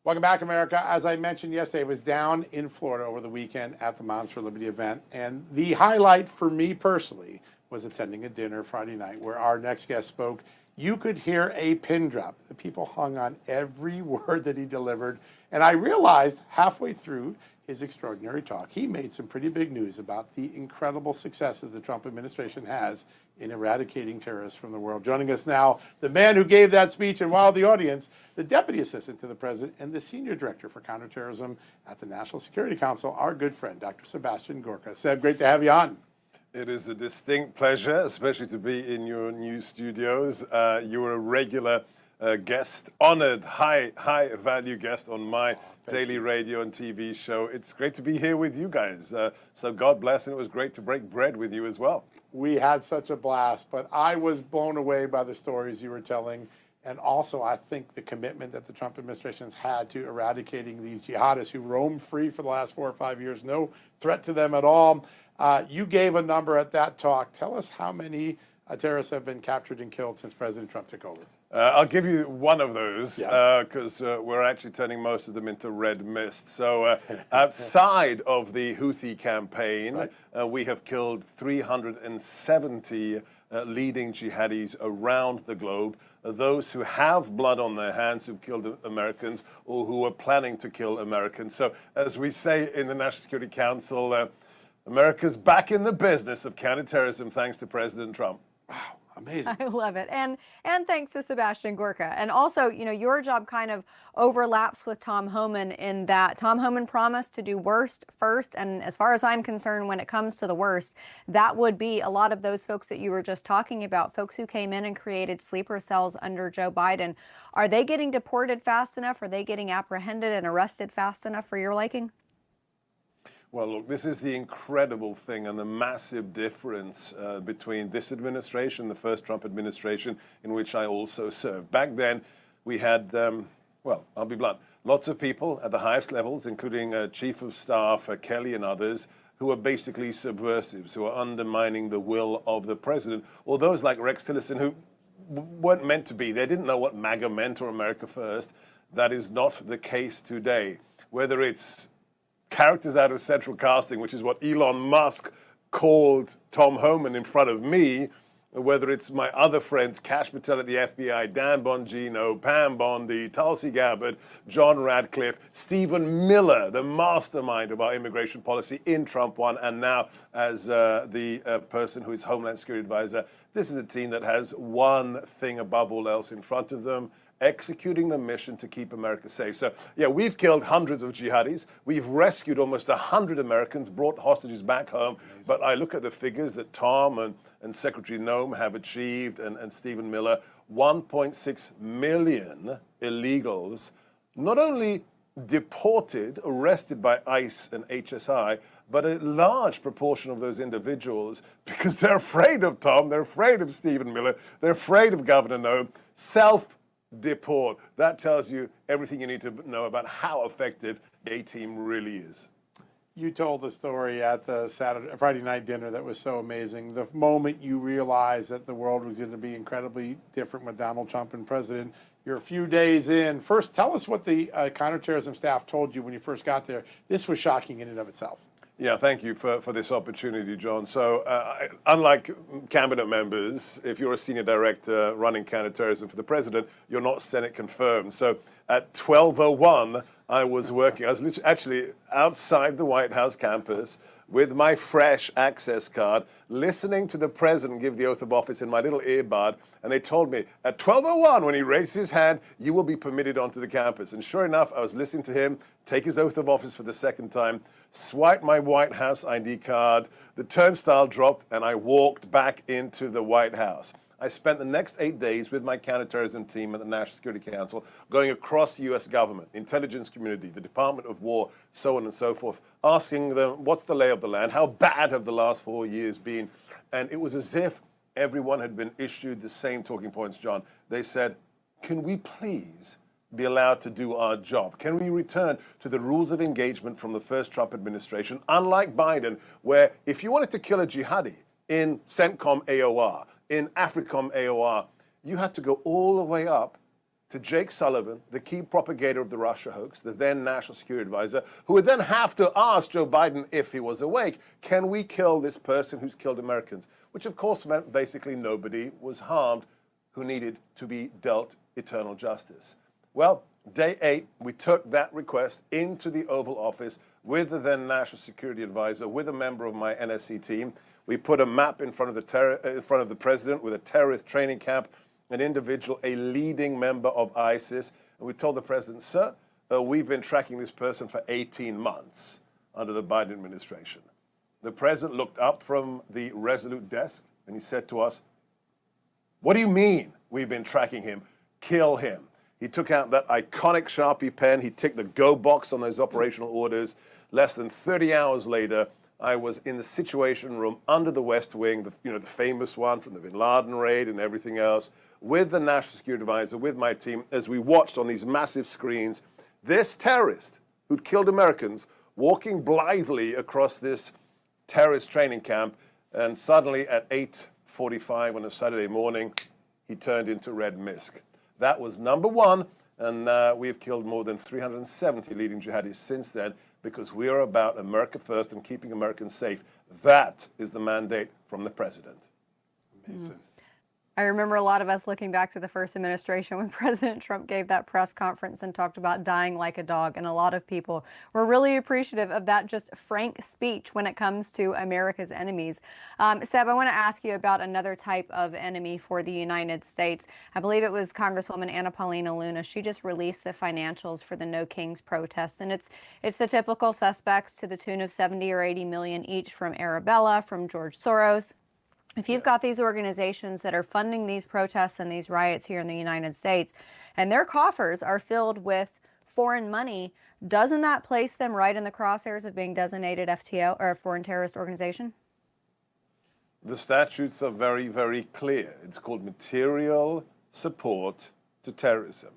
Welcome back, America. As I mentioned yesterday, I was down in Florida over the weekend at the Moms for Liberty event. And the highlight for me personally was attending a dinner Friday night where our next guest spoke. You could hear a pin drop. The people hung on every word that he delivered. And I realized halfway through his extraordinary talk, he made some pretty big news about the incredible successes the Trump administration has in eradicating terrorists from the world. Joining us now, the man who gave that speech and wowed the audience, the Deputy Assistant to the President and the Senior Director for Counterterrorism at the National Security Council, our good friend, Dr. Sebastian Gorka. Seb, great to have you on. It is a distinct pleasure, especially to be in your new studios. You were a regular guest, honored, high value guest on my daily radio and TV show. It's great to be here with you guys. So God bless, and it was great to break bread with you as well. We had such a blast, but I was blown away by the stories you were telling. And also, I think the commitment that the Trump administration has had to eradicating these jihadists who roam free for the last 4 or 5 years, no threat to them at all. You gave a number at that talk. Tell us how many terrorists have been captured and killed since President Trump took over. I'll give you one of those because we're actually turning most of them into red mist. So outside of the Houthi campaign, we have killed 370 leading jihadis around the globe. Those who have blood on their hands, who've killed Americans or who are planning to kill Americans. So as we say in the National Security Council, America's back in the business of counterterrorism thanks to President Trump. Wow. Amazing. I love it. And thanks to Sebastian Gorka. And also, you know, your job kind of overlaps with Tom Homan in that Tom Homan promised to do worst first. And as far as I'm concerned, when it comes to the worst, that would be a lot of those folks that you were just talking about, folks who came in and created sleeper cells under Joe Biden. Are they getting deported fast enough? Are they getting apprehended and arrested fast enough for your liking? Well, look, this is the incredible thing and the massive difference between this administration, the first Trump administration, in which I also served. Back then, we had, well, I'll be blunt, lots of people at the highest levels, including Chief of Staff Kelly and others, who are basically subversives, who are undermining the will of the president, or those like Rex Tillerson, who weren't meant to be. They didn't know what MAGA meant or America First. That is not the case today. Whether it's characters out of central casting, which is what Elon Musk called Tom Homan in front of me, whether it's my other friends, Kash Patel at the FBI, Dan Bongino, Pam Bondi, Tulsi Gabbard, John Radcliffe, Stephen Miller, the mastermind of our immigration policy in Trump 1, and now as the person who is Homeland Security Advisor. This is a team that has one thing above all else in front of them: executing the mission to keep America safe. So, yeah, we've killed hundreds of jihadis. We've rescued almost 100 Americans, brought hostages back home. But I look at the figures that Tom and Secretary Noem have achieved, and Stephen Miller, 1.6 million illegals, not only deported, arrested by ICE and HSI, but a large proportion of those individuals, because they're afraid of Tom, they're afraid of Stephen Miller, they're afraid of Governor Noem, deport. That tells you everything you need to know about how effective the A-team really is. You told the story at the Friday night dinner that was so amazing. The moment you realized that the world was going to be incredibly different with Donald Trump and president, you're a few days in. First, tell us what the counterterrorism staff told you when you first got there. This was shocking in and of itself. Yeah, thank you for this opportunity, John. So unlike cabinet members, if you're a senior director running counterterrorism for the president, you're not Senate confirmed. So at 12:01, I was literally actually outside the White House campus with my fresh access card, listening to the president give the oath of office in my little earbud. And they told me at 12:01, when he raised his hand, you will be permitted onto the campus. And sure enough, I was listening to him take his oath of office for the second time, swiped my White House ID card, the turnstile dropped, and I walked back into the White House. I spent the next 8 days with my counterterrorism team at the National Security Council, going across the U.S. government, intelligence community, the Department of War, so on and so forth, asking them, what's the lay of the land? How bad have the last 4 years been? And it was as if everyone had been issued the same talking points, John. They said, can we please be allowed to do our job? Can we return to the rules of engagement from the first Trump administration, unlike Biden, where if you wanted to kill a jihadi in CENTCOM AOR, in AFRICOM AOR, you had to go all the way up to Jake Sullivan, the key propagator of the Russia hoax, the then National Security Advisor, who would then have to ask Joe Biden if he was awake, can we kill this person who's killed Americans? Which of course meant basically nobody was harmed who needed to be dealt eternal justice. Well, day 8, we took that request into the Oval Office with the then National Security Advisor, with a member of my NSC team. We put a map in front of the president with a terrorist training camp, an individual, a leading member of ISIS. And we told the president, sir, we've been tracking this person for 18 months under the Biden administration. The president looked up from the Resolute desk and he said to us, what do you mean we've been tracking him? Kill him. He took out that iconic Sharpie pen. He ticked the go box on those operational orders. Less than 30 hours later, I was in the Situation Room under the West Wing, the famous one from the Bin Laden raid and everything else, with the National Security Advisor, with my team, as we watched on these massive screens, this terrorist who'd killed Americans walking blithely across this terrorist training camp, and suddenly at 8:45 on a Saturday morning, he turned into red mist. That was number one, and we have killed more than 370 leading jihadists since then, because we are about America first and keeping Americans safe. That is the mandate from the president. Amazing. I remember a lot of us looking back to the first administration when President Trump gave that press conference and talked about dying like a dog. And a lot of people were really appreciative of that just frank speech when it comes to America's enemies. Seb, I want to ask you about another type of enemy for the United States. I believe it was Congresswoman Anna Paulina Luna. She just released the financials for the No Kings protests. And it's the typical suspects to the tune of 70 or 80 million each from Arabella, from George Soros. If you've got these organizations that are funding these protests and these riots here in the United States, and their coffers are filled with foreign money, doesn't that place them right in the crosshairs of being designated FTO or a foreign terrorist organization? The statutes are very, very clear. It's called material support to terrorism.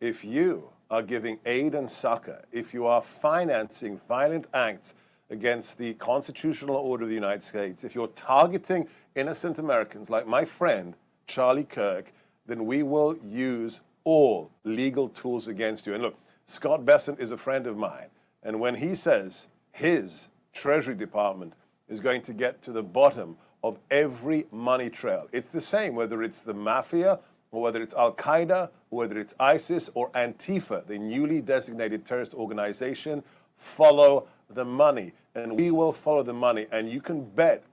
If you are giving aid and succor, if you are financing violent acts against the constitutional order of the United States, if you're targeting innocent Americans like my friend Charlie Kirk, then we will use all legal tools against you. And look, Scott Bessent is a friend of mine, and when he says his Treasury Department is going to get to the bottom of every money trail, it's the same whether it's the mafia or whether it's Al-Qaeda or whether it's ISIS or Antifa, the newly designated terrorist organization. Follow the money, and we will follow the money. And you can bet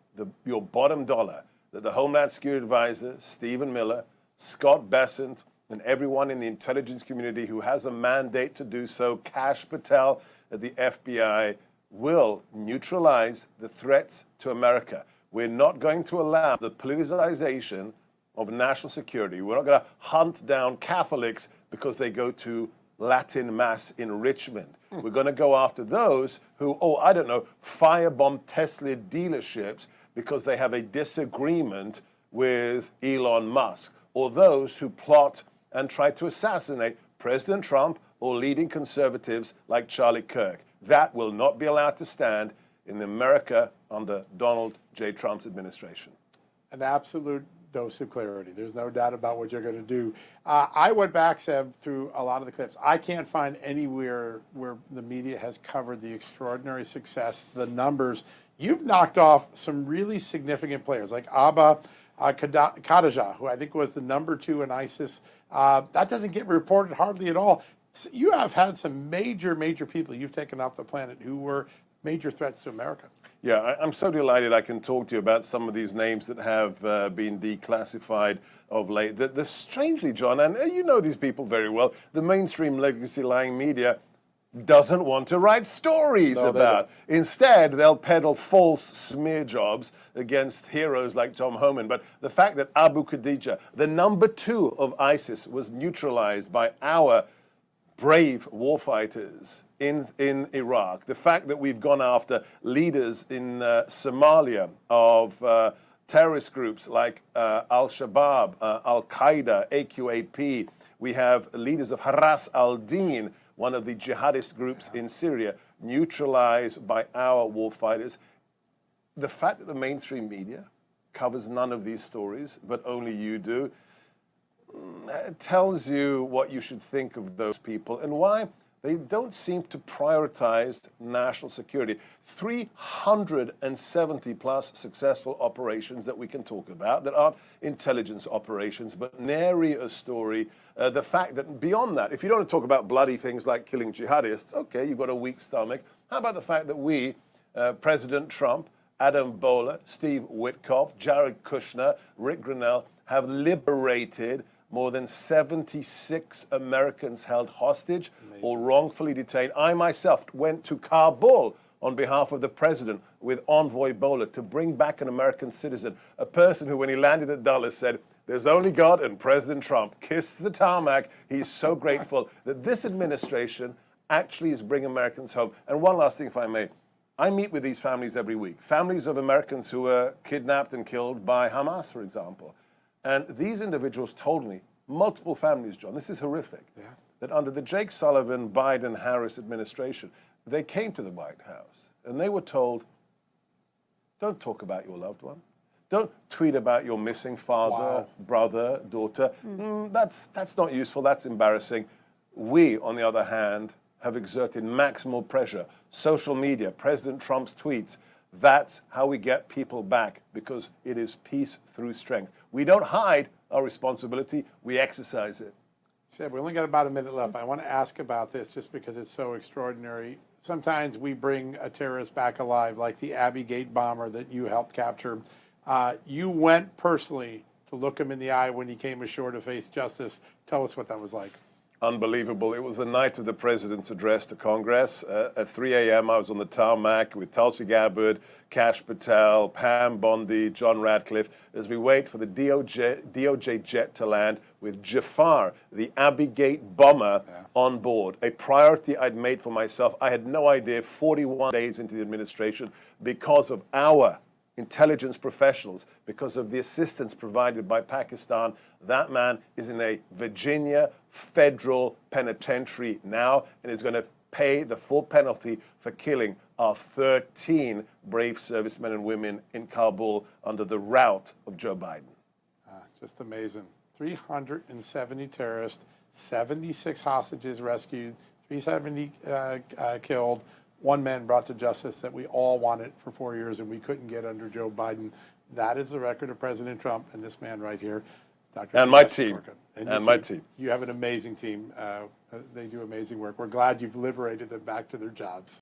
your bottom dollar that the Homeland Security Advisor, Stephen Miller, Scott Bessent, and everyone in the intelligence community who has a mandate to do so, Kash Patel at the FBI, will neutralize the threats to America. We're not going to allow the politicization of national security. We're not going to hunt down Catholics because they go to Latin Mass in Richmond. We're going to go after those who, firebomb Tesla dealerships because they have a disagreement with Elon Musk, or those who plot and try to assassinate President Trump or leading conservatives like Charlie Kirk. That will not be allowed to stand in America under Donald J. Trump's administration. An absolute dose of clarity. There's no doubt about what you're going to do. I went back, Seb, through a lot of the clips. I can't find anywhere where the media has covered the extraordinary success, the numbers. You've knocked off some really significant players like Abba Khadija, who I think was the #2 in ISIS. That doesn't get reported hardly at all. So you have had some major people you've taken off the planet who were major threats to America. Yeah, I'm so delighted I can talk to you about some of these names that have been declassified of late. The strangely, John, and you know these people very well, the mainstream legacy lying media doesn't want to write stories about. Instead, they'll peddle false smear jobs against heroes like Tom Homan. But the fact that Abu Khadija, the #2 of ISIS, was neutralized by our brave warfighters in Iraq, the fact that we've gone after leaders in Somalia of terrorist groups like Al-Shabaab, Al-Qaeda, AQAP, we have leaders of Haras al-Din, one of the jihadist groups in Syria, neutralized by our warfighters. The fact that the mainstream media covers none of these stories, but only you do, tells you what you should think of those people and why they don't seem to prioritize national security. 370 plus successful operations that we can talk about that aren't intelligence operations, but nary a story. The fact that beyond that, if you don't want to talk about bloody things like killing jihadists, okay, you've got a weak stomach. How about the fact that we, President Trump, Adam Boehler, Steve Witkoff, Jared Kushner, Rick Grenell, have liberated more than 76 Americans held hostage or wrongfully detained. I myself went to Kabul on behalf of the president with Envoy Boehler to bring back an American citizen, a person who, when he landed at Dulles, said, "There's only God and President Trump." Kissed the tarmac. He's so grateful that this administration actually is bringing Americans home. And one last thing, if I may. I meet with these families every week, families of Americans who were kidnapped and killed by Hamas, for example. And these individuals told me, multiple families, John, this is horrific, that under the Jake Sullivan, Biden, Harris administration, they came to the White House and they were told, don't talk about your loved one. Don't tweet about your missing father, brother, daughter. That's not useful, that's embarrassing. We, on the other hand, have exerted maximal pressure. Social media, President Trump's tweets, that's how we get people back, because it is peace through strength. We don't hide our responsibility, we exercise it. Seb, we only got about a minute left. I want to ask about this just because it's so extraordinary. Sometimes we bring a terrorist back alive, like the Abbey Gate bomber that you helped capture. You went personally to look him in the eye when he came ashore to face justice. Tell us what that was like. Unbelievable. It was the night of the president's address to Congress. At 3 a.m., I was on the tarmac with Tulsi Gabbard, Kash Patel, Pam Bondi, John Radcliffe, as we wait for the DOJ jet to land with Jafar, the Abbey Gate bomber, on board. A priority I'd made for myself. I had no idea 41 days into the administration, because of our intelligence professionals, because of the assistance provided by Pakistan, that man is in a Virginia federal penitentiary now and is going to pay the full penalty for killing our 13 brave servicemen and women in Kabul under the rout of Joe Biden. Just amazing. 370 terrorists, 76 hostages rescued, 370 killed, one man brought to justice that we all wanted for 4 years and we couldn't get under Joe Biden. That is the record of President Trump and this man right here, Dr. And my Sebastian team. Gorka. And my team. You have an amazing team. They do amazing work. We're glad you've liberated them back to their jobs.